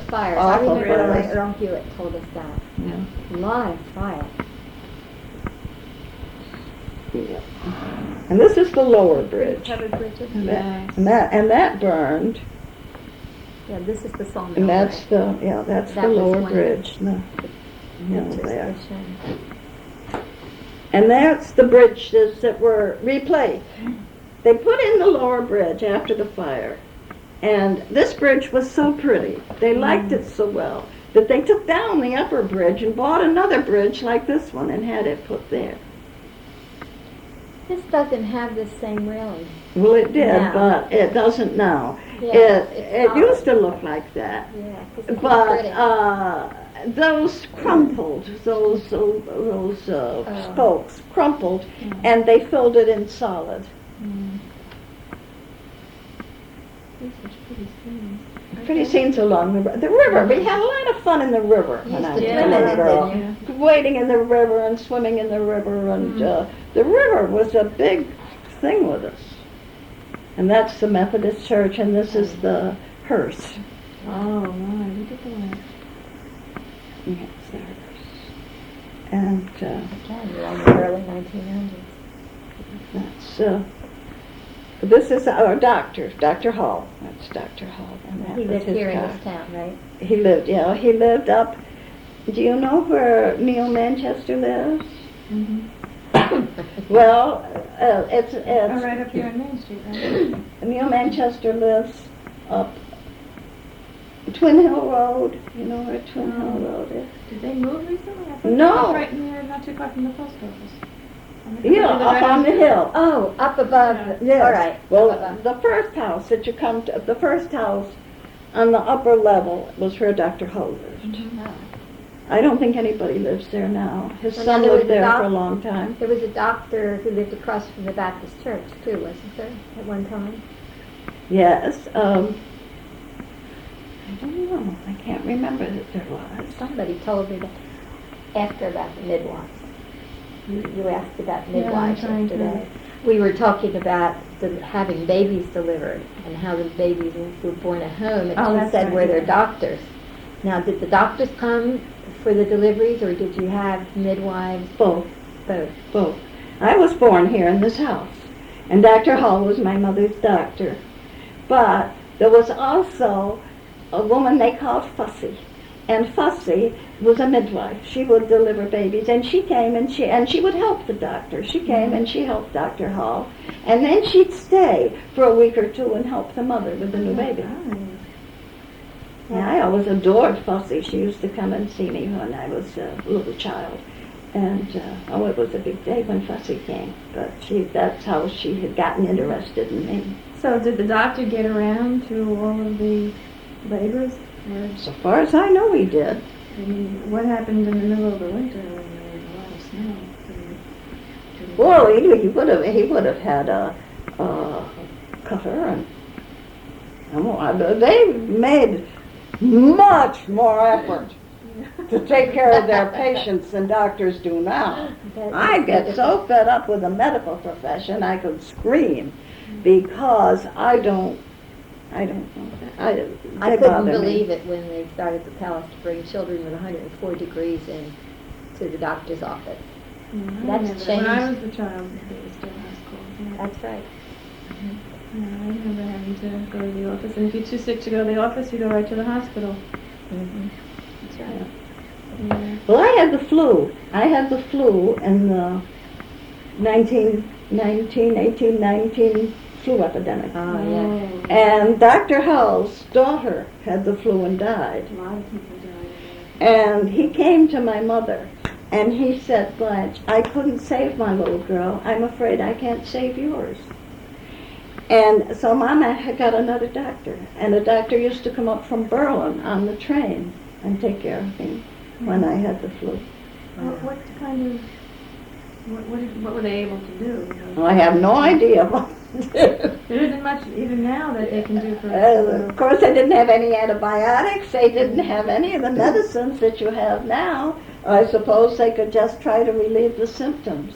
fires. Awful I remember fires. Earl Hewitt told us that. Yeah. A lot of fire. Yeah. And this is the lower bridge. Covered bridges. Yes. And that burned. Yeah, this is the sawmill. And that's right? that's That the was lower one of bridge. No, Pictures there. they showed. And that's the bridges that were replaced. They put in the lower bridge after the fire. And this bridge was so pretty. They liked it so well that they took down the upper bridge and bought another bridge like this one and had it put there. This doesn't have the same railing. Well, it did, No. but it doesn't now. Yeah, It solid. used to look like that. Yeah, 'cause it's But pretty. those crumpled, those spokes crumpled, and they filled it in solid. These are pretty scenes. Pretty scenes along the river. We had a lot of fun in the river You when used I was to a swim in little it, girl. didn't you? Wading in the river and swimming in the river, and the river was a big thing with us. And that's the Methodist Church, and this is the hearse. Oh, my, look at that. Yes, the hearse. And Again, you're in the early 1900s. that's this is our doctor, Dr. Hall. That's Dr. Hall. And that He was lived his here in car. this town, right? He lived up. Do you know where Neil Manchester lives? Well, it's Oh, right up here on Main Street, right? Neil Manchester lives up Twin Hill Road. You know where Twin Hill Road is? Did they move recently? I thought No. they were right near, not too far from the post office. Yeah, up on the hill. Oh, up above. Yes. All right. Well, up above. the first house that you come to, the first house on the upper level was where Dr. Ho lived. Oh. I don't think anybody lives there now. His Well, son now there lived was a there for a doc- long time. There was a doctor who lived across from the Baptist church, too, wasn't there, at one time? Yes. I don't know. I can't remember that there was. Somebody told me that after about the midwives. You asked about midwives I'm trying to- yesterday. We were talking about having babies delivered and how the babies were born at home, and Oh, she that's said, right, were there yeah. doctors? Now, did the doctors come for the deliveries, or did you have midwives? Both. Both. Both. I was born here in this house, and Dr. Hall was my mother's doctor. But there was also a woman they called Fussy, and Fussy was a midwife. She would deliver babies, and she came and she would help the doctor. She came and she helped Dr. Hall, and then she'd stay for a week or two and help the mother with the new baby. Yeah, I always adored Fussy. She used to come and see me when I was a little child. And, it was a big day when Fussy came. But that's how she had gotten interested in me. So did the doctor get around to all of the labors? Or, So far as I know, he did. I mean, what happened in the middle of the winter when there was a lot of snow? Well, he would have had a cutter, and they made much more effort to take care of their patients than doctors do now. I get so fed up with the medical profession I could scream, because I don't I they couldn't bother me. believe it when they started to tell us to bring children with 104 degrees in to the doctor's office. That's When I changed. was a child, it was still high school. Yeah. That's right. Yeah, I remember having to go to the office, and if you're too sick to go to the office, you go right to the hospital. Mm-hmm. That's right. Yeah. Well, I had the flu. I had the flu in the 1819 flu epidemic. Oh, yeah. And Dr. Hall's daughter had the flu and died. A lot of people died. And he came to my mother, and he said, Blanche, I couldn't save my little girl. I'm afraid I can't save yours. And so Mama had got another doctor, and the doctor used to come up from Berlin on the train and take care of me when I had the flu. What kind of, what were they able to do? Well, I have no idea what to do. There isn't much even now that they can do for Of course, they didn't have any antibiotics. They didn't have any of the medicines that you have now. I suppose they could just try to relieve the symptoms.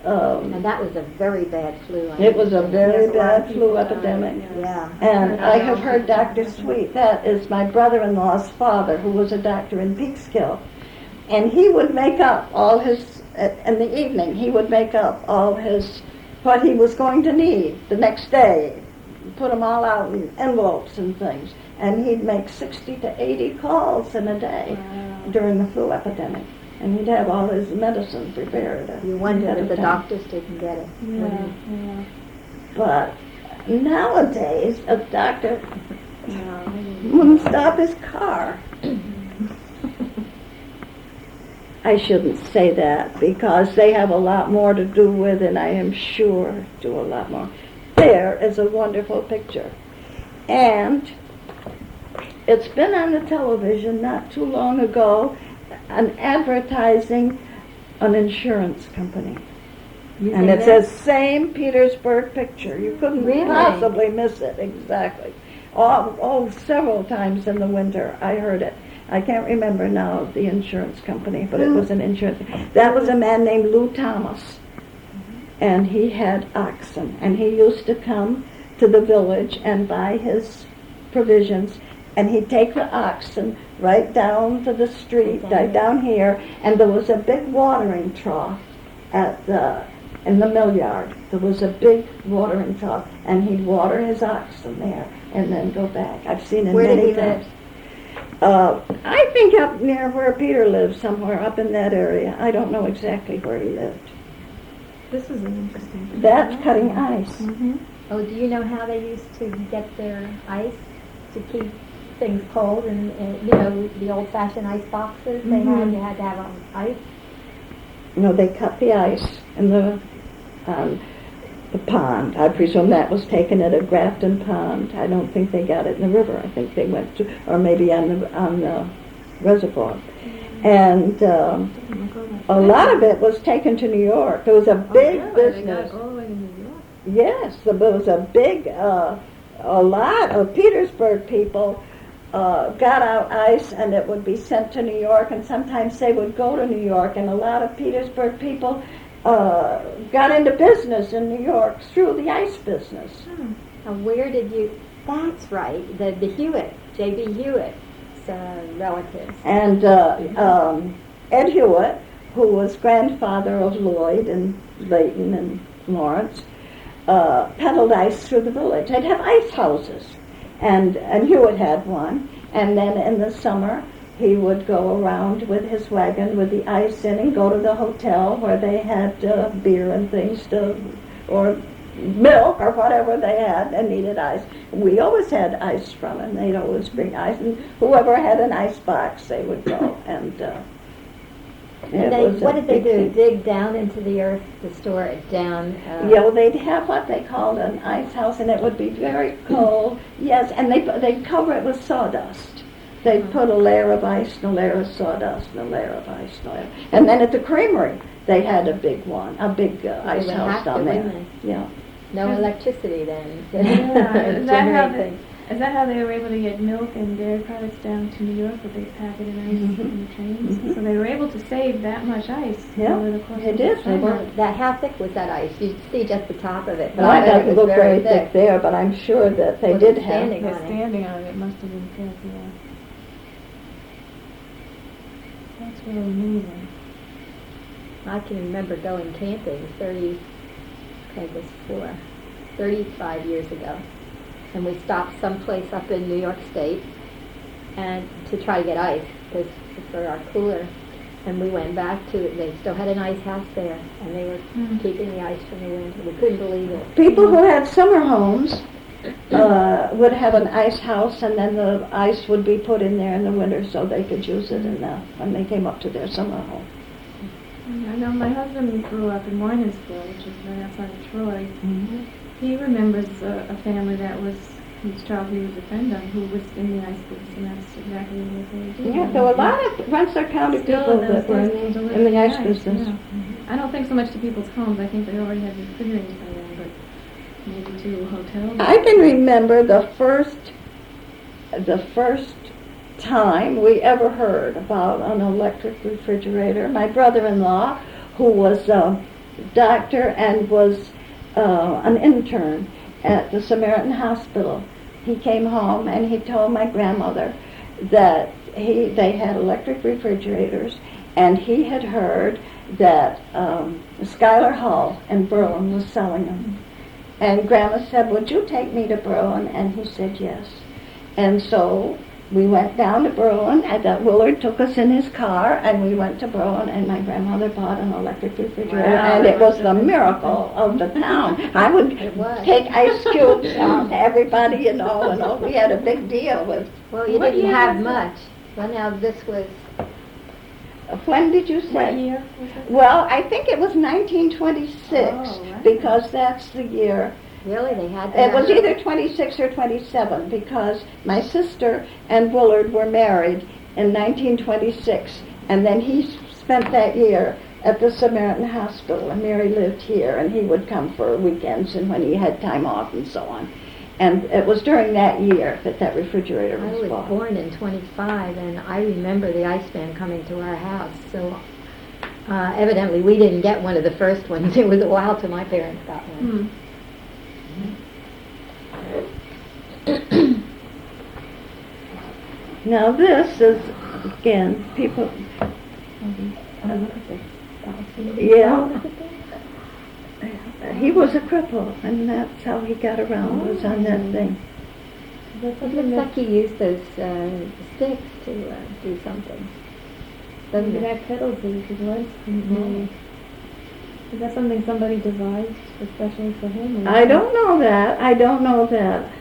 And that was a very bad flu. It was a understand. very Yes, a lot of bad people flu died, epidemic. yes. Yeah. And I have heard Dr. People Sweet, that is my brother-in-law's father, who was a doctor in Peekskill. And he would make up all his, in the evening, he would make up all his, what he was going to need the next day, put them all out in envelopes and things. And he'd make 60 to 80 calls in a day during the flu epidemic. And he'd have all his medicine prepared. You wonder ahead if of the time. doctors didn't get it. Yeah, yeah. But nowadays, a doctor No, wouldn't stop his car. I shouldn't say that because they have a lot more to do with, and I am sure do a lot more. There is a wonderful picture. And it's been on the television not too long ago, an advertising an insurance company. You And think it that? says same Petersburgh picture. You couldn't Really? possibly miss it, exactly. Oh, several times in the winter I heard it. I can't remember now the insurance company, but it was an insurance. That was a man named Lou Thomas. And he had oxen. And he used to come to the village and buy his provisions. And he'd take the oxen right down to the street, right down here. And there was a big watering trough in the mill yard. There was a big watering trough, and he'd water his oxen there and then go back. I've seen it Where did many he live? times. I think up near where Peter lives, somewhere up in that area. I don't know exactly where he lived. This is an interesting thing. That's cutting ice. Mm-hmm. Oh, do you know how they used to get their ice to keep things cold? And you know, the old-fashioned ice boxes they had, you had to have ice. No, they cut the ice in the pond. I presume that was taken at a Grafton pond. I don't think they got it in the river. I think they went to, or maybe on the reservoir. And a lot of it was taken to New York. It was a big They got business. it all the way to New York. Yes, there was a big, a lot of Petersburg people got out ice, and it would be sent to New York, and sometimes they would go to New York, and a lot of Petersburg people got into business in New York through the ice business. Now, where did you? That's right, the Hewitt, J.B. Hewitt's relatives. And Ed Hewitt, who was grandfather of Lloyd and Leighton and Lawrence, peddled ice through the village. They'd have ice houses. And Hewitt had one. And then in the summer, he would go around with his wagon with the ice in and go to the hotel where they had beer and things or milk or whatever they had and needed ice. We always had ice from him. They'd always bring ice. And whoever had an ice box, they would go. And What did they do? Dig down into the earth to store it down? Yeah, they'd have what they called an ice house, and it would be very cold. Yes, and they'd cover it with sawdust. They'd put a layer of ice and a layer of sawdust and a layer of ice. And then at the creamery, they had a big one, a big ice would house have to, down there. wouldn't Yeah. No electricity then. Yeah, is that how they were able to get milk and dairy products down to New York? That they pack it in ice in the trains? So they were able to save that much ice over the course they of did. the summer. Well, how thick was that ice? You'd see just the top of it. But Well, I it bet doesn't was look very thick. thick there, but I'm sure that they Was did it have. standing The on it? standing on it must have been thick, yeah. That's really amazing. I can remember going camping 35 years ago. And we stopped someplace up in New York State and to try to get ice for our cooler. And we went back to it. They still had an ice house there, and they were keeping the ice from the winter. We couldn't believe it. People who had summer homes would have an ice house, and then the ice would be put in there in the winter so they could use it when they came up to their summer home. I know my husband grew up in Warnensville, which is right outside of Troy. Mm-hmm. He remembers a family whose child he was a friend of, who was in the ice business, and that's exactly what they did. Yeah, there were a lot of Rensselaer County people that were in the ice business. Yeah. I don't think so much to people's homes. I think they already had refrigerators by then, but maybe to hotels. I can remember the first time we ever heard about an electric refrigerator. My brother-in-law, who was doctor and was an intern at the Samaritan Hospital. He came home and he told my grandmother that they had electric refrigerators, and he had heard that Schuyler Hall in Berlin was selling them. And Grandma said, "Would you take me to Berlin?" And he said yes. And so we went down to Berlin, and Willard took us in his car, and we went to Berlin, and my grandmother bought an electric refrigerator, and it was the miracle of the town. I would take ice cubes out to everybody, and we had a big deal with. Well, you didn't have much. Well, now this was... When did you say? What year was it? Well, I think it was 1926, right. because that's the year. Really, they had to It have was either 26 or 27, because my sister and Willard were married in 1926, and then he spent that year at the Samaritan Hospital, and Mary lived here, and he would come for weekends and when he had time off and so on. And it was during that year that refrigerator I was was bought. born in 25, and I remember the ice man coming to our house, so evidently we didn't get one of the first ones. It was a while till my parents got one. Now this is, again, people... Yeah. He was a cripple, and that's how he got around, was on that thing. It looks like he used those sticks to do something. Doesn't Maybe it? that pedals that you could learn. Is that something somebody devised especially for him? I don't know that.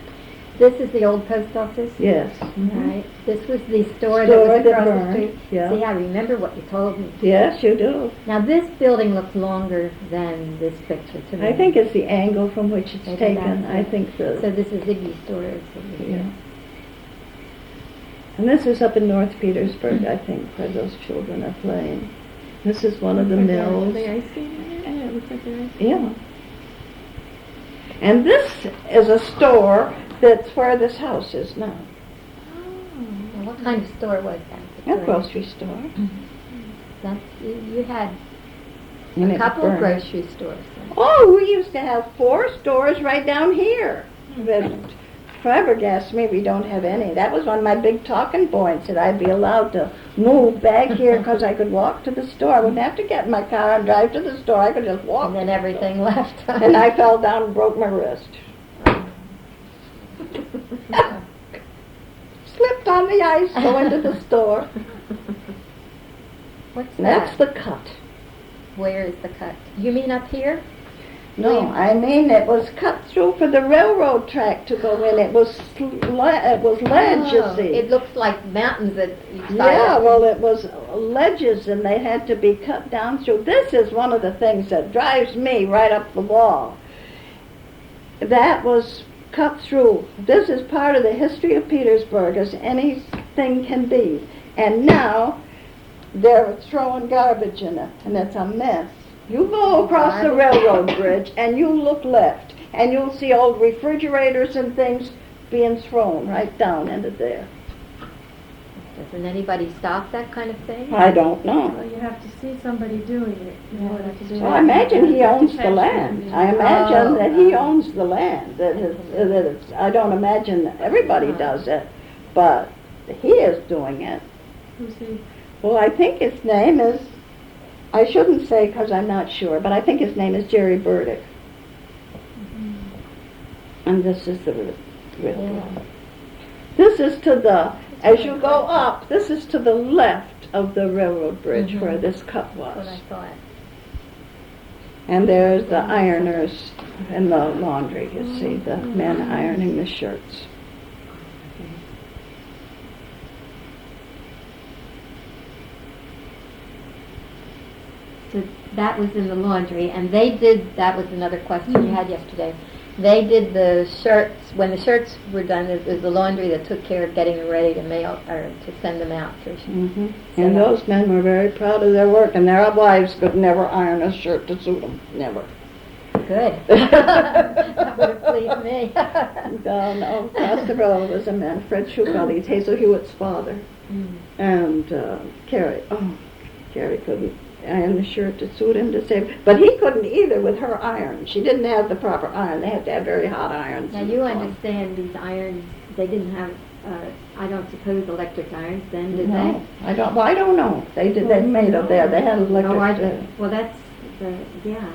This is the old post office? Yes. Right. This was the store that Store was that across the burned, street. yeah. See, I remember what you told me. Yes, you do. Now, this building looks longer than this picture to me. I think it's the angle from which it's Maybe taken. that's I it. think So the... this is Ziggy's store. Yeah. And this is up in North Petersburg, I think, where those children are playing. This is one of the mills. The ice skating? Yeah, it looks like the ice. Yeah. And this is a store that's where this house is now. Well, what kind of store was that? A grocery store. You had And a it couple of burned. grocery stores. Then. Oh, we used to have 4 stores right down here. That flabbergasted me we don't have any. That was one of my big talking points, that I'd be allowed to move back here because I could walk to the store. I wouldn't have to get in my car and drive to the store. I could just walk. And then everything left. And I fell down and broke my wrist. Slipped on the ice, go into the store. What's And that? that's the cut. Where is the cut? You mean up here? No, I mean it was cut through for the railroad track to go in. It was ledge, you see. It looks like mountains at each side. Yeah, well, it was ledges, and they had to be cut down through. This is one of the things that drives me right up the wall. That was cut through. This is part of the history of Petersburg, as anything can be. And now they're throwing garbage in it, and it's a mess. You go across the railroad bridge, and you look left, and you'll see old refrigerators and things being thrown right down into there. Doesn't anybody stop that kind of thing? I don't know. Well, you have to see somebody doing it in order to do it. Well, I imagine he owns the land. I imagine that he owns the land. I don't imagine everybody does it, but he is doing it. Who's he? Well, I think his name is, I shouldn't say because I'm not sure, but I think his name is Jerry Burdick. And this is the real one. This is to the, as you go up, this is to the left of the railroad bridge where this cut That's what I was. thought. And there's the ironers in the laundry, you see, the men ironing the shirts. So that was in the laundry, and they did, that was another question you had yesterday. They did the shirts, when the shirts were done, it was the laundry that took care of getting them ready to mail, or to send them out. And those men were very proud of their work, and their wives could never iron a shirt to suit them, never. Good. That would have pleased me. No, across the road was a man, Fred Schaapohk, he's Hazel Hewitt's father. And Carrie couldn't and the shirt to suit him to save. But he couldn't either with her iron. She didn't have the proper iron. They had to have very hot irons. Now you understand these irons, they didn't have, I don't suppose electric irons then, did No, they? I don't. Well, I don't know. They did. They made up there. They had electric. Oh, well, that's yeah.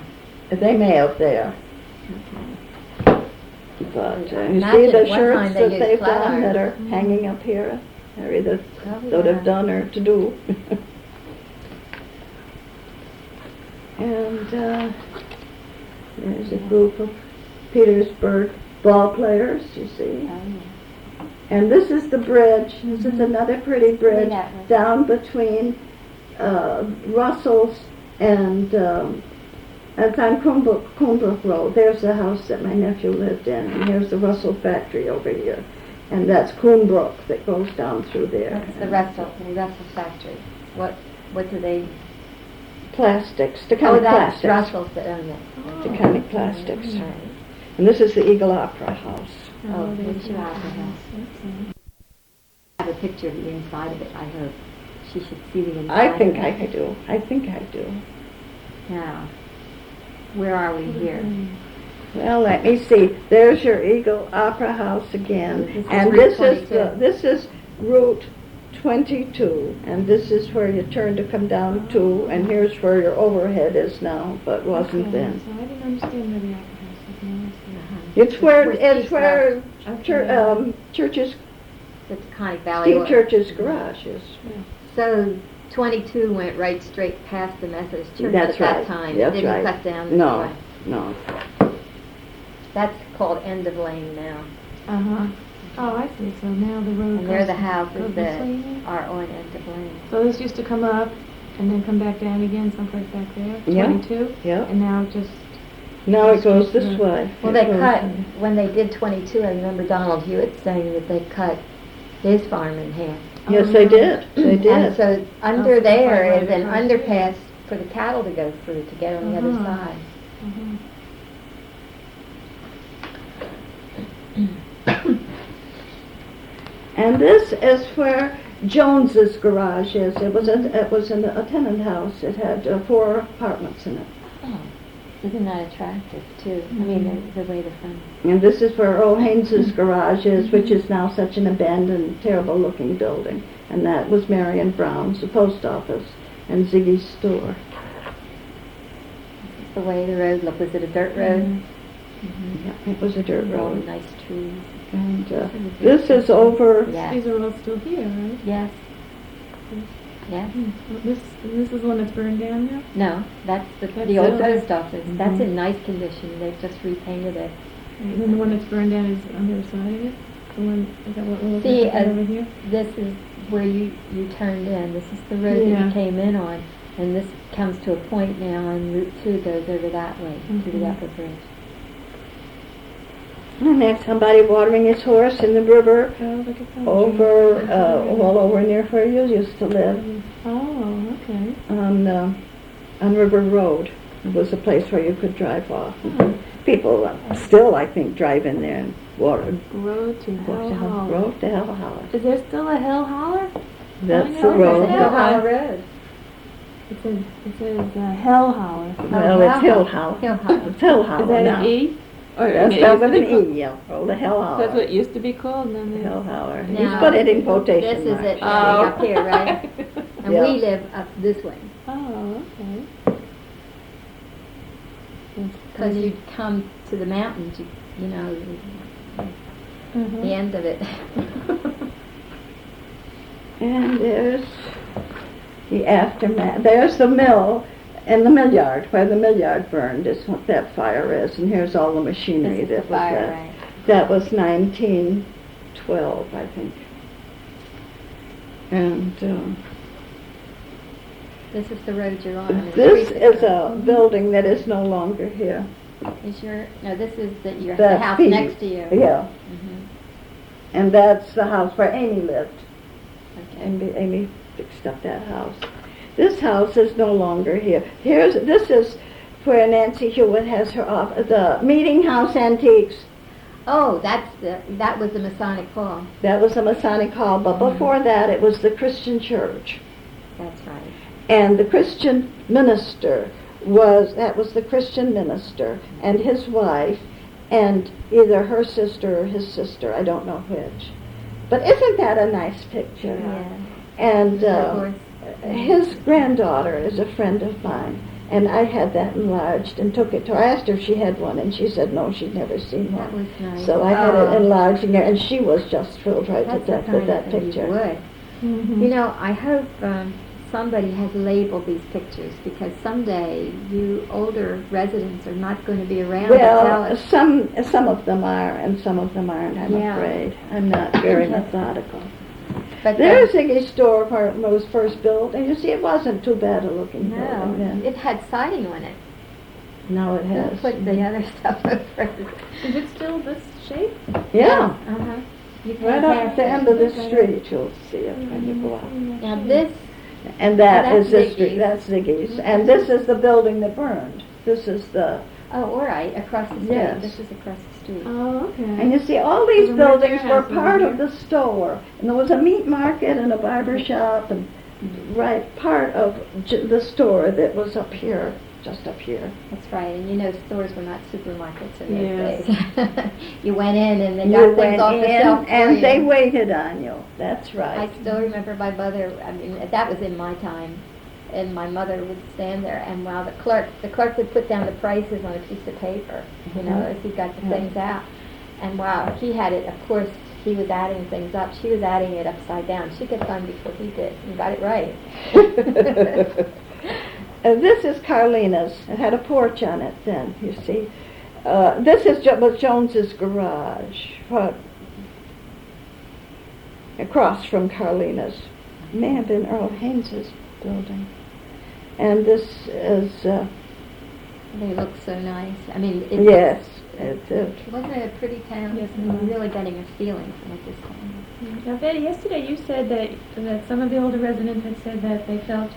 They made up there. Okay. But you Imagine see the at one shirts time they that used they've flat done that are irons. hanging up here. They're either Oh, would yeah. have done or to do. And there's a group of Petersburgh ball players, you see. Oh, yeah. And this is the bridge. This is another pretty bridge that one. down between Russell's and it's on Combrook Road. There's the house that my nephew lived in, and here's the Russell factory over here. And that's Coonbrook that goes down through there. That's the Russell factory. What do they? Plastics, Oh, Taconic that's Plastics. Russell's that own it. Taconic Plastics. Right. And this is the Eagle Opera House. Oh, there's there's your opera house. I have a picture of the inside of it, I hope. She should see the inside I think of it. I do. I think I do. Now, where are we here? Well, let me see. There's your Eagle Opera House again, This is and Route this is Route 22, and this is where you turn to come down to, and here's where your overhead is now, but wasn't then. So I didn't understand where the opera house was. Now I see. It's where Okay. Church's The Taconic Valley. Steve Church's garage is. So 22 went right straight past the Methodist Church That's at that right. time. That's It didn't right. cut down this No, way. no. That's called End of Lane now. Uh-huh. Oh, I see. So now the road And there the goes houses this way that now? are on End of Lane. So this used to come up and then come back down again someplace back there, Yeah. 22? Yeah. And now just... Now it goes this way. Well, It they goes- cut, when they did 22, I remember Donald Hewitt saying that they cut his farm in half. Yes, they did. They And did. so under Oh, there right is an across. underpass for the cattle to go through to get on the other Uh-huh. side. Mhm. And this is where Jones's garage is. It was a tenant house. It had 4 apartments in it. Oh, isn't that attractive too? I mean, the way the front. And this is where Earl Haynes's garage is, which is now such an abandoned, terrible-looking building. And that was Marion Brown's, the post office, and Ziggy's store. The way the road looked. Was it a dirt road? Yeah, it was a dirt With all the road. nice trees. And this is over. Yes. These are all still here, right? Yes. Yes. Well, this is the one that's burned down now? No, that's That's the old it. post office. That's in nice condition. They've just repainted it. And then the one that's burned down is on the other side of it? The one, is that what we're looking See, at over here? this is where you turned in. This is the road that Yeah. you came in on. And this comes to a point now, and Route 2 goes over that way to the Mhm. upper bridge. And there's somebody watering his horse in the river Oh, look at that. over, well, over near where you used to live. Oh, okay. On River Road. It was a place where you could drive off. Oh. People still, I think, drive in there and water. Road to Hell Holler. Road to Hell Holler. Is there still a Hell Holler? That's I the know, road. there's a Hell Holler. Road. It says Hell Holler. Well, it's Hill Holler. Hill Holler. It's Hill Holler Is that now. an E? Or That's it spelled used with to an be E, yeah. Oh, the Hell Holler. That's what it used to be called, and then they... Hell Holler. Now, He's put it in quotation This is marks. it Oh. up here, right? And Yeah. we live up this way. Oh, okay. Because you come to the mountains, you know, Mhm. the end of it. And there's the aftermath. There's the mill and the mill yard, where the mill yard burned is what that fire is. And here's all the machinery This is that the was fire, that. right? That was 1912, I think. And This is the road you're on. and the this street that is you're a on. building that is no longer here. Is your, no, this is the That house feed- next to you. Yeah. Mhm. And that's the house where Amy lived. Okay. Amy fixed up that house. This house is no longer here. This is where Nancy Hewitt has her office, the Meeting House Antiques. Oh, that was the Masonic Hall. That was the Masonic Hall, but before that it was the Christian Church. That's right. And the Christian minister was the Christian minister and his wife and either her sister or his sister, I don't know which. But isn't that a nice picture? Yeah. And Of course. his granddaughter is a friend of mine, and I had that enlarged and took it to her. I asked her if she had one, and she said no, she'd never seen one. That was nice. So I had it enlarged in there, and she was just thrilled right to That's the death kind with that of thing picture. you would. Mm-hmm. You know, I hope somebody has labeled these pictures, because someday you older residents are not going to be around to tell Well, us. some of them are, and some of them aren't, I'm Yeah. afraid. I'm not very methodical. But There's Ziggy's store where it was first built, and you see it wasn't too bad a looking no, building then. it had siding on it. No, it They has. put the other stuff over it. Is it still this shape? Yeah, Uh-huh. You right can't up pass at the it. end of the street, you'll see it when you go out. Now this, And that Oh, is that's the street, Ziggy's. that's Ziggy's. And this is the building that burned. This is the, oh, all right, across the street. Yes. This is across the street. Oh, okay. and you see all these So where's their buildings were house, over part of here? the store. And there was a meat market and a barber shop and right part of the store that was up here, just up here. That's right, and you know stores were not supermarkets in those Yes. days. You went in and they You got things went off the in shelf for and you. they waited on you. That's I right. still remember my mother, I mean, that was in my time, and my mother would stand there, and while the clerk would put down the prices on a piece of paper, you know, Mhm. as he got the Yeah. things out. And while he had it, of course, he was adding things up, she was adding it upside down. She got done before he did, and got it right. This is Carlina's. It had a porch on it then, you see. This was Jones's garage, across from Carlina's. It may have been Earl Haynes's building. And this is, They look so nice. I mean, yes, wasn't it a pretty town? Yes, it I'm was. really getting a feeling from it this time. Now, Betty, yesterday you said that some of the older residents had said that they felt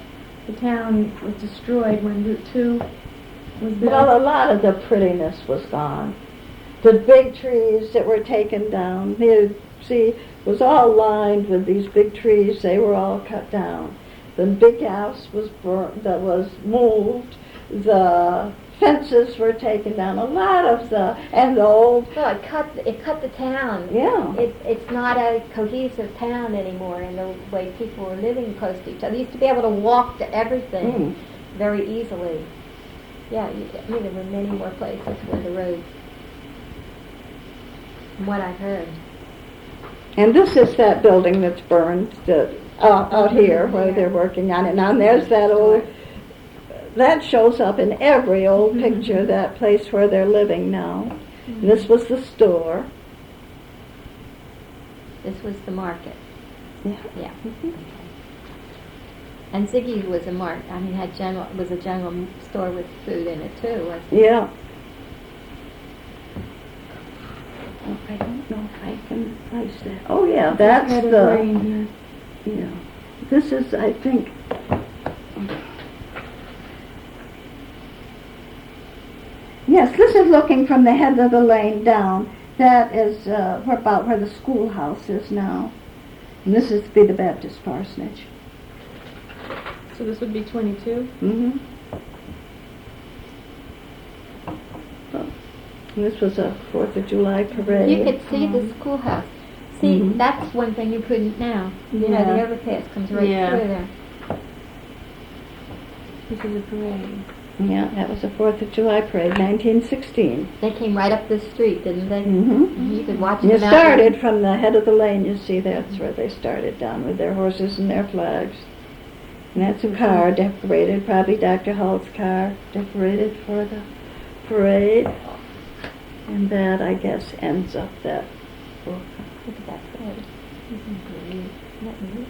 the town was destroyed when Route 2 was built. well, a lot of the prettiness was gone. The big trees that were taken down, you see, was all lined with these big trees. They were all cut down. The big house was burnt, that was moved. The fences were taken down. A lot of and the old, Well, it cut the town. yeah. It's not a cohesive town anymore in the way people were living close to each other. They used to be able to walk to everything very easily. Yeah, I mean, there were many more places where the road, from what I've heard. And this is that building that's burned out here where they're working on it now. And there's that old, that shows up in every old picture, that place where they're living now. This was the store. This was the market. Yeah. Yeah. And Ziggy's was a was a general store with food in it too, wasn't it? Yeah. Oh, I don't know if I can place that. Oh yeah, that's Head of the, grain here. yeah. This is, I think, yes, this is looking from the head of the lane down. That is about where the schoolhouse is now. And this is to be the Baptist parsonage. So this would be 22? Mm-hmm. This was a 4th of July parade. You could see the schoolhouse. See, Mhm. that's one thing you couldn't now. You know, Yeah. the overpass comes right Yeah. through there. This is a parade. Yeah, that was the 4th of July parade, 1916. They came right up the street, didn't they? Mm-hmm. You could watch You them out. started from the head of the lane, you see, that's where they started down with their horses and their flags. And that's a car decorated, probably Dr. Hall's car, decorated for the parade. And that, I guess, ends up that book. Look at that parade. Isn't that neat?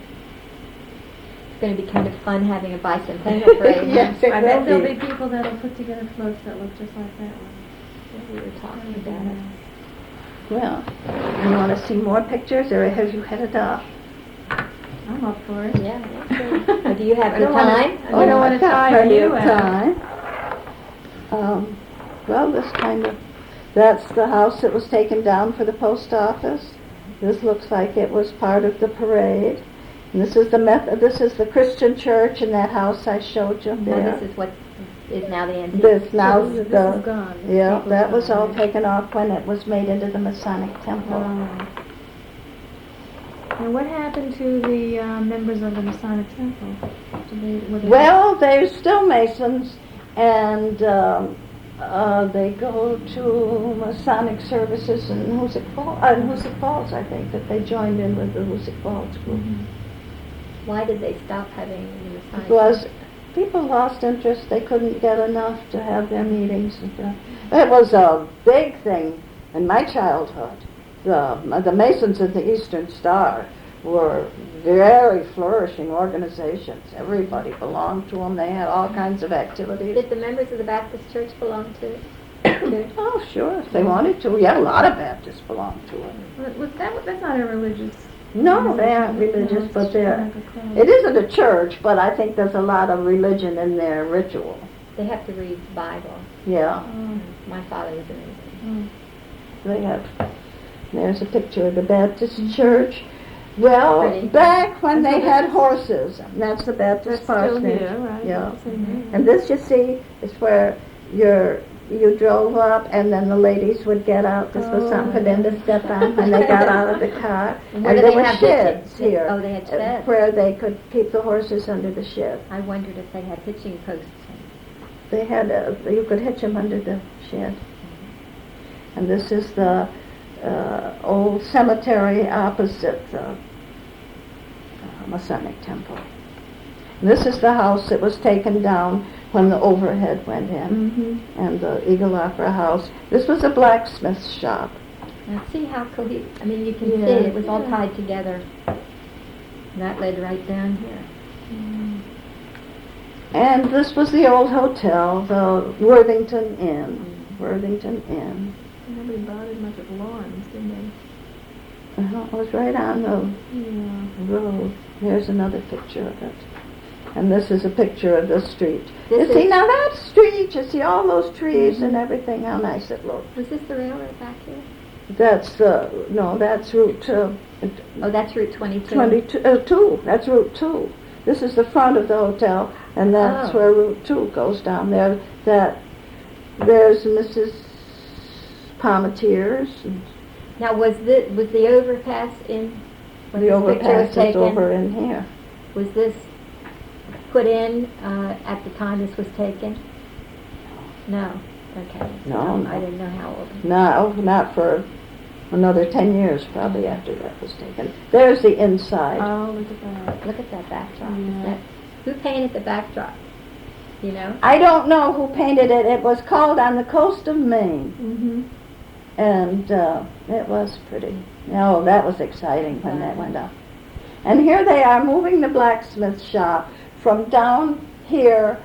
It's going to be kind of fun having a bicentennial parade. Yes, it I bet will there'll be. be people that'll put together floats that look just like that one. We were talking about it. Well, you want to see more pictures, or have you headed off? I'm up for it. Yeah, that's good. Do you have I the don't wanna- time? I don't want I've to got tire plenty you of out. time. Well, this kind of, that's the house that was taken down for the post office. This looks like it was part of the parade. And this is the Christian church in that house I showed you there. Now this is what is now the antique. This now So this the is gone. The yeah, staple's that was gone, all right? taken off when it was made into the Masonic Temple. And what happened to the members of the Masonic Temple? Were they Well, they're still Masons, and they go to Masonic services in Hoosick Falls, I think, that they joined in with the Hoosick Falls group. Why did they stop having the Masonic? Because people lost interest. They couldn't get enough to have their meetings. It was a big thing in my childhood. The Masons of the Eastern Star were very flourishing organizations. Everybody belonged to them. They had all kinds of activities. Did the members of the Baptist Church belong to it? Oh, sure, if they wanted to. Yeah, a lot of Baptists belonged to it. That's not a religious. No, they aren't religious, it's but they're... like a club. It isn't a church, but I think there's a lot of religion in their ritual. They have to read the Bible. Yeah, My father was in it. they have. There's a picture of the Baptist church. Well, Pretty. back when they had horses, and that's the Baptist That's still parsonage. here, right? Yeah. That's in here. And this, you see, is where you drove up, and then the ladies would get out. This was something for them to step on when they got out of the car. And where And do there they were have sheds hitching? here. Oh, they had sheds. Where they could keep the horses under the shed. I wondered if they had hitching posts. They had you could hitch them under the shed. And this is the old cemetery opposite the Masonic Temple. And this is the house that was taken down when the overhead went in, and the Eagle Opera House. This was a blacksmith shop. Now see how cohesive, I mean you can Yeah. see it was all tied together. And that led right down here. And this was the old hotel, the Worthington Inn. Worthington Inn. Nobody bothered much with lawns, did they? It was right on the Yeah. road. Here's another picture of it. And this is a picture of the street. This you see, is- now that street, you see all those trees and everything, how nice it looks. Was this the railroad back here? That's, no, that's Route Oh, that's Route 22. 22, that's Route 2. This is the front of the hotel, and that's Oh. where Route 2 goes down there. There's Mrs. Palmetier's. Now was the overpass in when The this picture was overpass is taken? over in here. Was this put in at the time this was taken? No. Okay. No, no. I didn't know how old. No, not for another 10 years probably after that was taken. There's the inside. Oh, look at that. Look at that backdrop. Yeah. Who painted the backdrop? You know? I don't know who painted it. It was called On the Coast of Maine. Mm-hmm. And it was pretty. Oh, that was exciting when that went up. And here they are moving the blacksmith shop from down here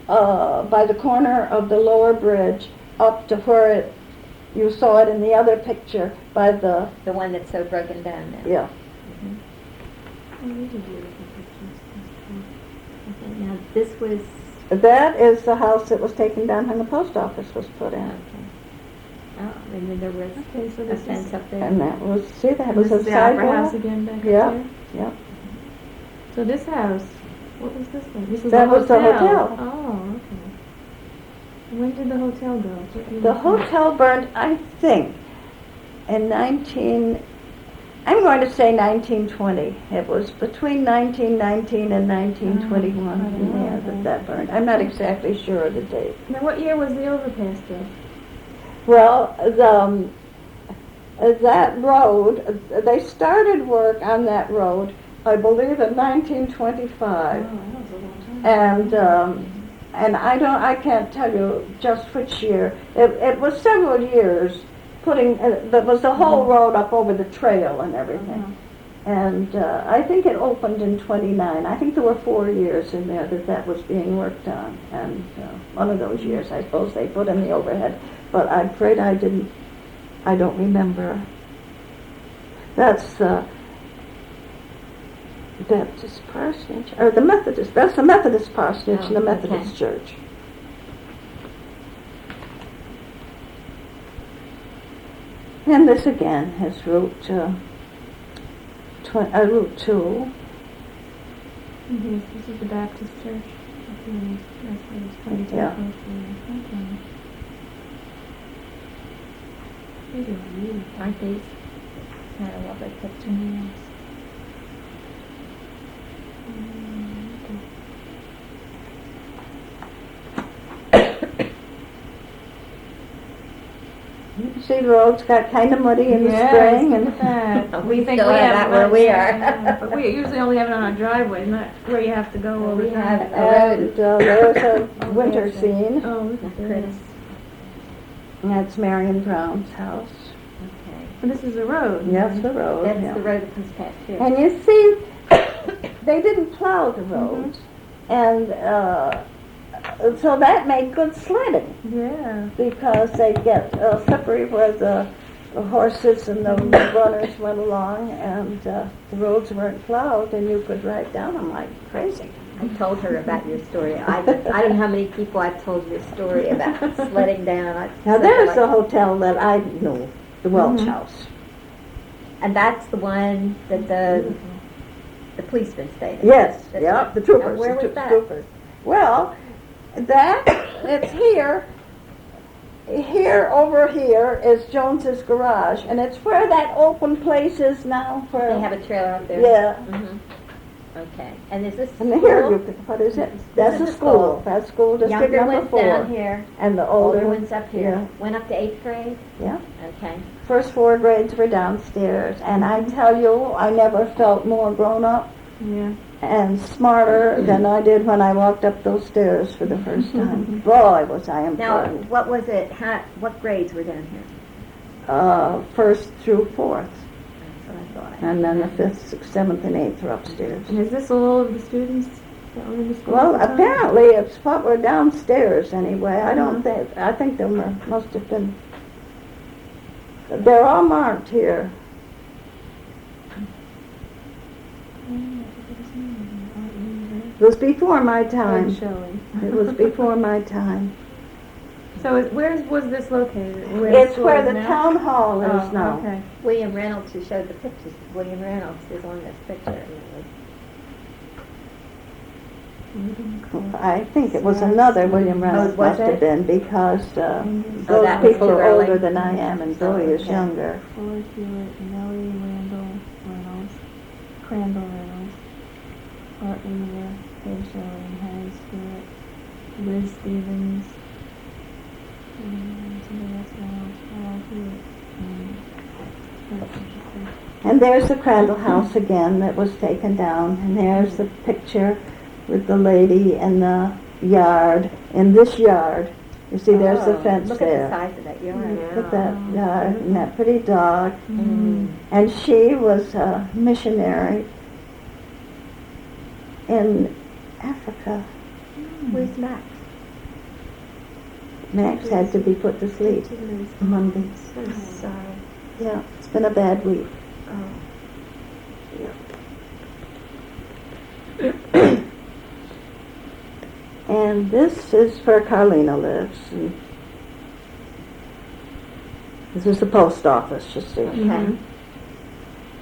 by the corner of the lower bridge up to where you saw it in the other picture by the, The one that's so broken down now. yeah. Oh, these are beautiful pictures. Okay, now this was That is the house that was taken down when the post office was put in. okay. Oh, and then there was Okay, so a this fence is up there. And that was, see, that and was this a is the opera house sidewalk. again back Yeah. up there. Yeah. So this house, what was this one? This was That the was the hotel. hotel. Oh, okay. When did the hotel go? What year The was that? hotel burned, I think, in I'm going to say 1920. It was between 1919 and 1921 in there that burned. I'm not exactly sure of the date. Now, what year was the overpass built? Well, that road, they started work on that road, I believe, in 1925. That was a long time. And I can't tell you just which year. It was several years putting, that was the whole road up over the trail and everything. And I think it opened in 29. I think there were 4 years in there that was being worked on. And one of those years, I suppose, they put in the overhead. But I'm afraid I don't remember. That's the Baptist parsonage, or the Methodist. That's the Methodist parsonage and the Methodist church. And this again is Route 2. Mhm. This is the Baptist church. That's where it's 22 Yeah. close to. Okay. These are really Aren't these? Kind of lovely picture. nice. You see, the roads got kind of muddy in the Yes, spring, look and at that. We think still we have that where we are. yeah, but we usually only have it on our driveway, not where you have to go Well, all the we have time. it. there's a Oh, winter there's a- scene. Oh, look at Chris. this. And that's Marion Brown's house. Okay. And this is the road. Yes, the road. That's yeah. the road that comes past here. And you see, they didn't plow the roads, and so that made good sledding Yeah. because they get slippery where the horses and the runners went along, and the roads weren't plowed, and you could ride down them like crazy. I told her about your story. I don't know how many people I've told your story about sledding down. Now there's the hotel that I knew, the Welch Mhm. House. And that's the one that the policeman stayed in. Yes, That's yeah, right. the troopers. Now, where the was that? Troopers. Well, it's here. Here, over here, is Jones's garage, and it's where that open place is now. Where They have a trailer up there? Yeah. Mm-hmm. Okay. And is this And here, school? what is it? This That's is a the school. school. That's school district Younger number one's 4. down here. And the Older one's up here. Yeah. Went up to 8th grade? Yeah. Okay. First 4 grades were downstairs, and I tell you, I never felt more grown up Yeah. and smarter than I did when I walked up those stairs for the first time. Boy, was I Now, important. what was it? What grades were down here? First through 4th, That's what I thought. and then the 5th, 6th, 7th, and 8th were upstairs. And is this all of the students that were in the school? Well, at the time? apparently it's what were downstairs anyway. I think there must have been. They're all marked here. It was before my time. Showing. It was before my time. So where was this located? It's where the now? town hall is Oh, now. okay. William Reynolds, who showed the pictures, William Reynolds is on this picture. I think it was another William Reynolds was must have it? been because Oh, those that was people too are early. older than I am and Billy is Okay. younger. Ford Hewitt, Nellie Randall Reynolds, Crandall Reynolds, Art Weaver, Dave Shelley, Harry Stewart, Liz Stevens, somebody else Reynolds, Paul Hewitt. That's interesting. And there's the Crandall house again that was taken down, and there's the picture with the lady in the yard, in this yard. You see, there's the fence Look there. at the size of that yard. Look at that yard and that pretty dog. Mm. And she was a missionary in Africa. Where's Max? Max had to be put to sleep Monday. I'm sorry. Yeah, it's been a bad week. And this is where Carlina lives. And this is the post office, you see. Okay.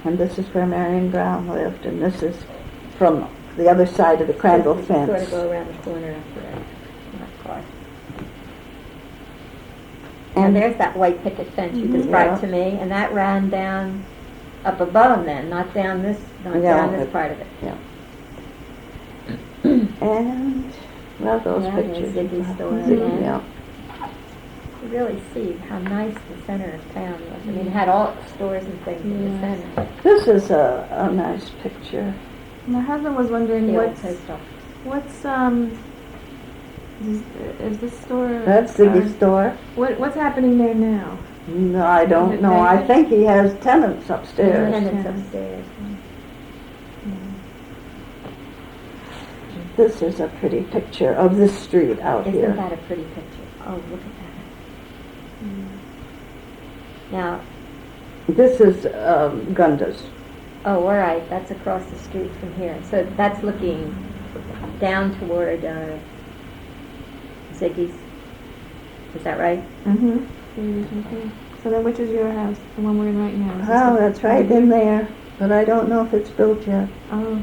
And this is where Marion Brown lived. And this is from the other side of the Crandall Just fence. Sort of go around the corner after that. Not far. And there's that white picket fence you described to me, and that ran down up above then, not down this part of it. Yeah. And, well, those Yeah, pictures. there's Ziggy's store Ziggy, again. yeah. You really see how nice the center of town was. I mean, it had all the stores and things in the center. This is a nice picture. My husband was wondering The old what's post office. is this store? That's Ziggy's store. What's happening there now? No, I Is don't it know. I vacant? think he has tenants upstairs. Tenants upstairs. This is a pretty picture of this street out Isn't here. that a pretty picture? Oh, look at that. Now, This is Gunda's. oh, all right, that's across the street from here. So that's looking down toward Ziggy's. Is that right? Mm-hmm. Okay. So then which is your house? The one we're in right now? Is this Oh, the- that's right in there. But I don't know if it's built yet. Oh,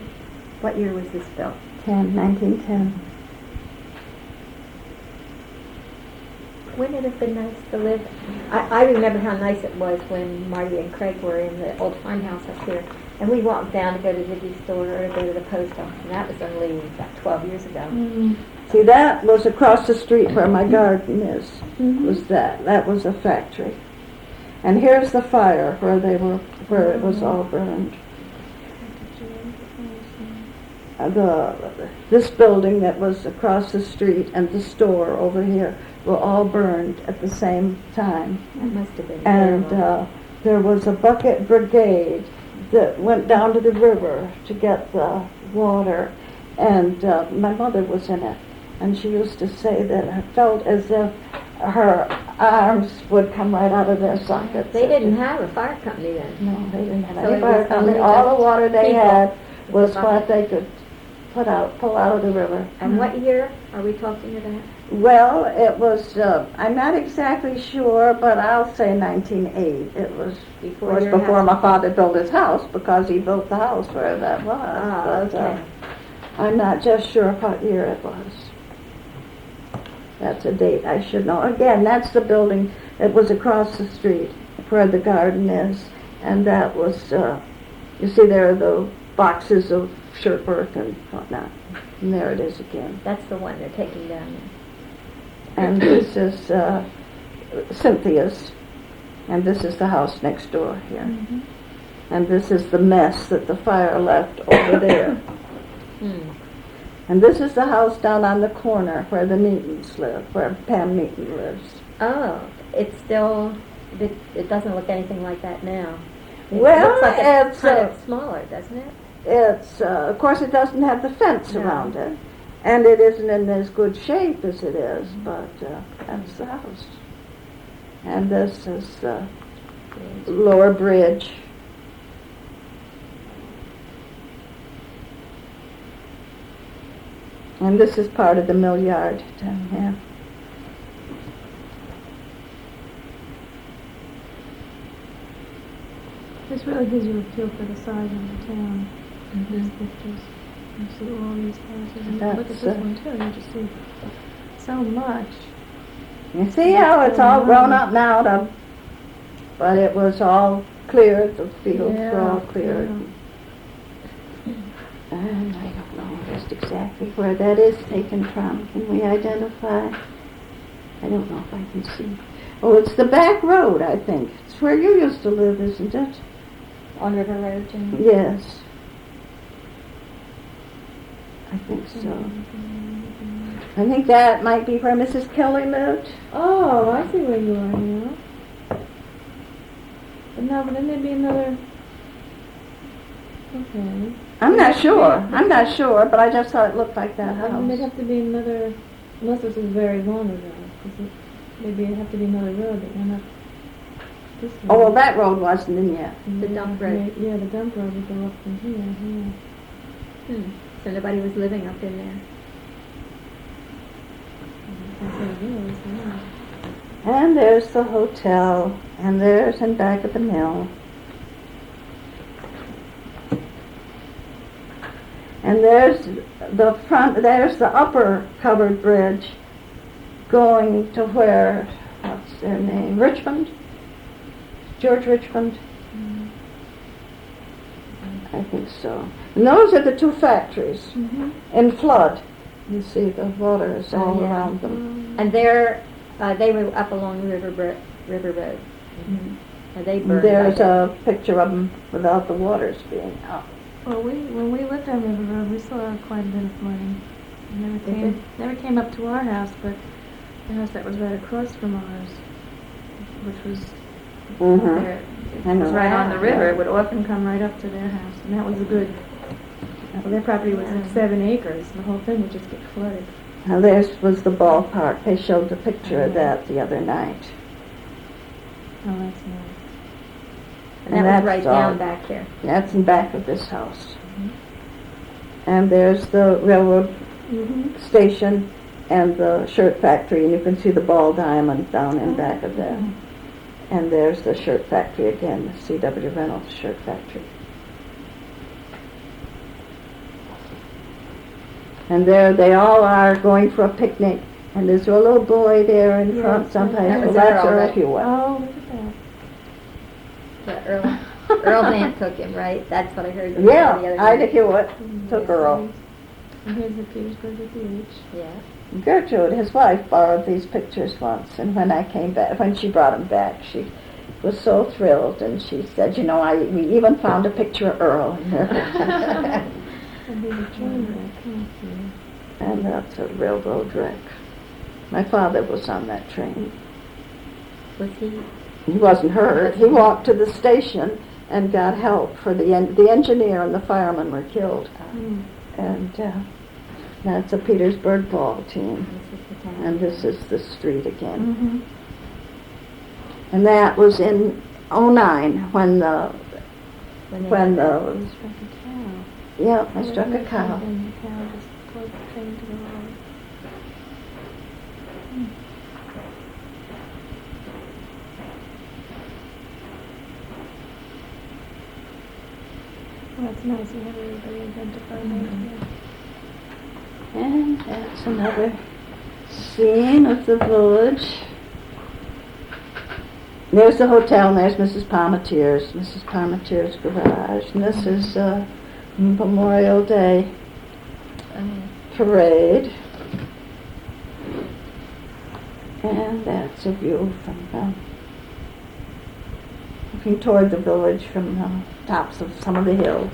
What year was this built? 1910. Wouldn't it have been nice to live? I remember how nice it was when Marty and Craig were in the old farmhouse up here. And we walked down to go to the store or to go to the post office. And that was only about 12 years ago. Mm-hmm. See, that was across the street where my garden is. Was that? That was a factory. And here's the fire where it was all burned. This building that was across the street and the store over here were all burned at the same time. That must have been And terrible. there was a bucket brigade that went down to the river to get the water. And my mother was in it. And she used to say that it felt as if her arms would come right out of their sockets. They didn't have a fire company then. No, they didn't have So any it fire was company. only All the the water they people had was with the what bucket. they could pull out of the river. And what year are we talking about? Well, it was, I'm not exactly sure, but I'll say 1908. It was Before your before house. my father built his house, because he built the house where that was. Ah, But, okay. I'm not just sure what year it was. That's a date I should know. Again, that's the building that was across the street where the garden is. And that was, you see there are the boxes of shirtwork and whatnot. And there it is again. That's the one they're taking down there. And this is Cynthia's. And this is the house next door here. Mm-hmm. And this is the mess that the fire left over there. Hmm. And this is the house down on the corner where the Neatons live, where Pam Neaton lives. Oh, it's still, it doesn't look anything like that now. It Well, looks like it's it's, kind of smaller, doesn't it? It's, of course, it doesn't have the fence No. around it. And it isn't in as good shape as it is, but that's the house. And this is the lower bridge. And this is part of the mill yard down here. This really gives you a feel for the size of the town. These pictures. You see all these houses. And you look at That's, this one too. You just see so much. You see how it's all grown up now, but it was all cleared, the fields were all cleared. Yeah. And I don't know just exactly where that is taken from. Can we identify? I don't know if I can see. Oh, it's the back road, I think. It's where you used to live, isn't it? On River Road, Jim? Yes. I think so. I think that might be where Mrs. Kelly lived. Oh, I see where you are now. But no, but then there'd be another. Okay. I'm not sure, but I just thought it looked like that There'd house. have to be another, unless this is very vulnerable, because maybe it'd have to be another road that went up this way. Oh, well, that road wasn't in yet. And The then- dump road. Yeah, the dump road would go up from here, Hmm. So nobody was living up in there. That's what it is, yeah. And there's the hotel, and there's in back of the mill. And there's the front, there's the upper covered bridge going to where, what's their name, Richmond? George Richmond? I think so. And those are the two factories. Mm-hmm. In flood, you see the water is all yeah. around them. And they were up along River Road. Mm-hmm. And they burned. There's I think. a picture of them without the waters being out. Well, when we lived on River Road, we saw quite a bit of flooding. It never came up to our house, but the house that was right across from ours, which was Mm-hmm. there, I it know. was right on the river. Yeah. It would often come right up to their house, and that was a good. Well, their property was like 7 acres. The whole thing would just get flooded. Now this was the ballpark. They showed the picture of that the other night. Oh, that's nice. And that that's was right all. down back here. That's in back of this house. And there's the railroad Mm-hmm. station and the shirt factory, and you can see the ball diamond down in back of there. And there's the shirt factory again, the C.W. Reynolds shirt factory. And there they all are going for a picnic. And there's a little boy there in front someplace. That was Well, that's Earl, Earl right? Hewitt. Oh, look at that. Yeah, Earl Van took him, right? That's what I heard. Yeah, the other Ida day. Hewitt took Yes, Earl. And here's the Petersburgh FOPH. Yeah. Gertrude, his wife, borrowed these pictures once, and when I came back, when she brought them back, she was so thrilled, and she said, you know, we even found a picture of Earl. And here's a train wreck. And that's a railroad wreck. My father was on that train. Was he? He wasn't hurt. He walked to the station and got help for the engineer and the fireman were killed. And that's a Petersburgh ball team. This is the town. And this is the street again. Mm-hmm. And that was in '09 when the Struck a cow. yeah, I struck a cow. And the cow just pulled the train to the road. Well, that's nice. You have everybody identified right And that's another scene of the village. There's the hotel, and there's Mrs. Palmetier's garage. And this is Memorial Day parade. And that's a view from looking toward the village from the tops of some of the hills.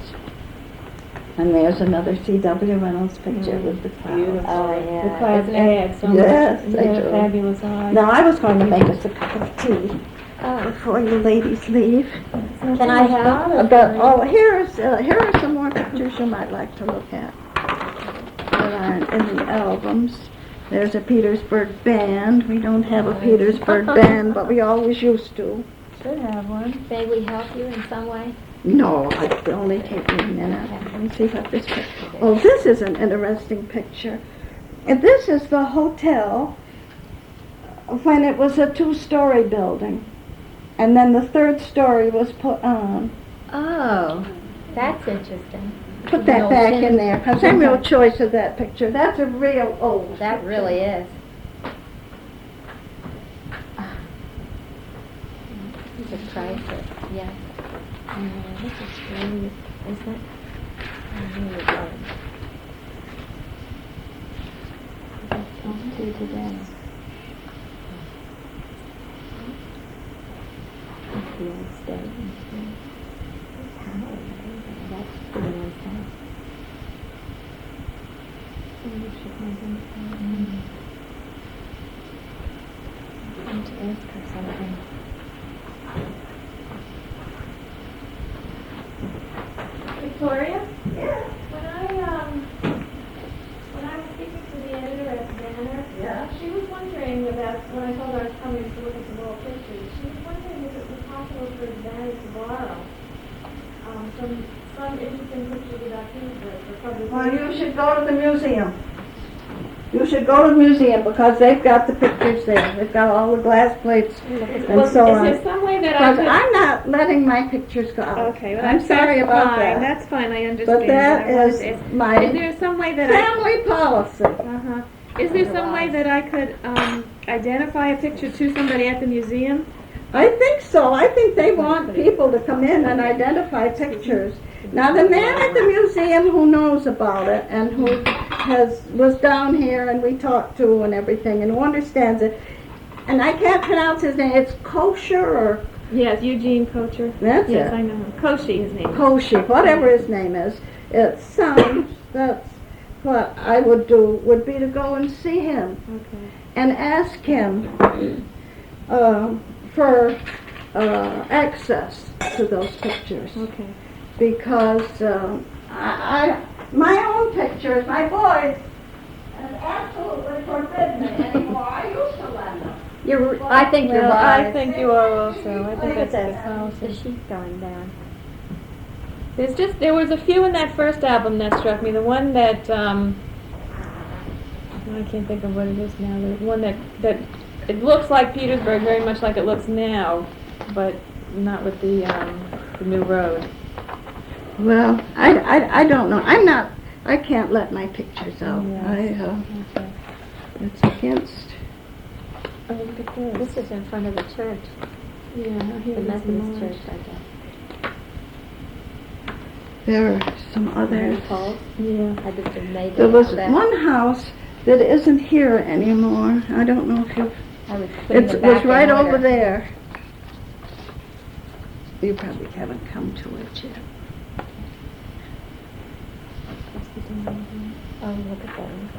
And there's another C.W. Reynolds picture with the clouds. Beautiful. Oh, yeah. The clouds Isn't it? add so Yes, much. they Yeah, do. fabulous eyes. Now, I was going to make us a cup of tea before you ladies leave. Can I have? But here are some more pictures you might like to look at that aren't in the albums. There's a Petersburgh band. We don't have a Petersburgh band, but we always used to. Should have one. May we help you in some way? No, it'll only take me a minute. Let me see what this picture. Oh, this is an interesting picture. And this is the hotel when it was a 2-story building. And then the 3rd story was put on. Oh, that's interesting. Put that back in there, because I'm real choice of that picture. That's a real old. That really is. It's a crisis, yeah. This is great. Isn't it? Really good. Two today. That's the old state. That's the old state. I want to ask her something. Victoria? Yeah. When I was speaking to the editor at Banner, she was wondering about, when I told her I was coming to look at some old pictures, she was wondering if it was possible for Banner to borrow some interesting pictures about Petersburgh for public. Well, you should go to the museum. You should go to the museum because they've got the pictures there. They've got all the glass plates and so on. Is there some way that I Because could... I'm not letting my pictures go out. Okay, well, I'm sorry that's about fine. that. That's fine, I understand. But that is Is my there some way that family policy. Uh-huh. Is there some way that I could identify a picture to somebody at the museum? I think so. I think they want people to come in and identify pictures. Now, the man at the museum who knows about it and who was down here and we talked to and everything and who understands it, and I can't pronounce his name. It's Kosher or Yes, Eugene Kocher. That's yes, it. I know him. Koshi, his name. Koshi, whatever his name is. It sounds that's what I would do would be to go and see him Okay. and ask him for access to those pictures. Okay. Because my own pictures, my boys absolutely forbid me anymore. I used to lend them. I think you're wise. I think you are also. I think that's a good The policy. sheep going down. There was a few in that first album that struck me. The one that I can't think of what it is now. The one that it looks like Petersburgh, very much like it looks now, but not with the new road. Well, I don't know. I'm not I can't let my pictures out. Yeah. Okay. It's against. Oh, look at this. This is in front of the church, Yeah, here the it is Methodist March. church, I guess. There are some other. Poles. Yeah. Had this been made There was out back. one house that isn't here anymore. I don't know if you've. I was putting It them was back in right order. over there. You probably haven't come to it yet. Oh, look at them.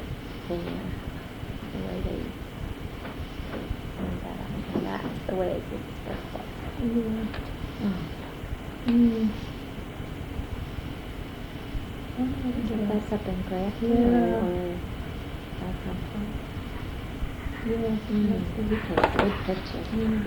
The way they turned that on. And that's the way it's supposed to look. Yeah. Oh. Mm. That's up in Grafton Yeah. or Southampton. Yeah. You take a good picture. Yeah.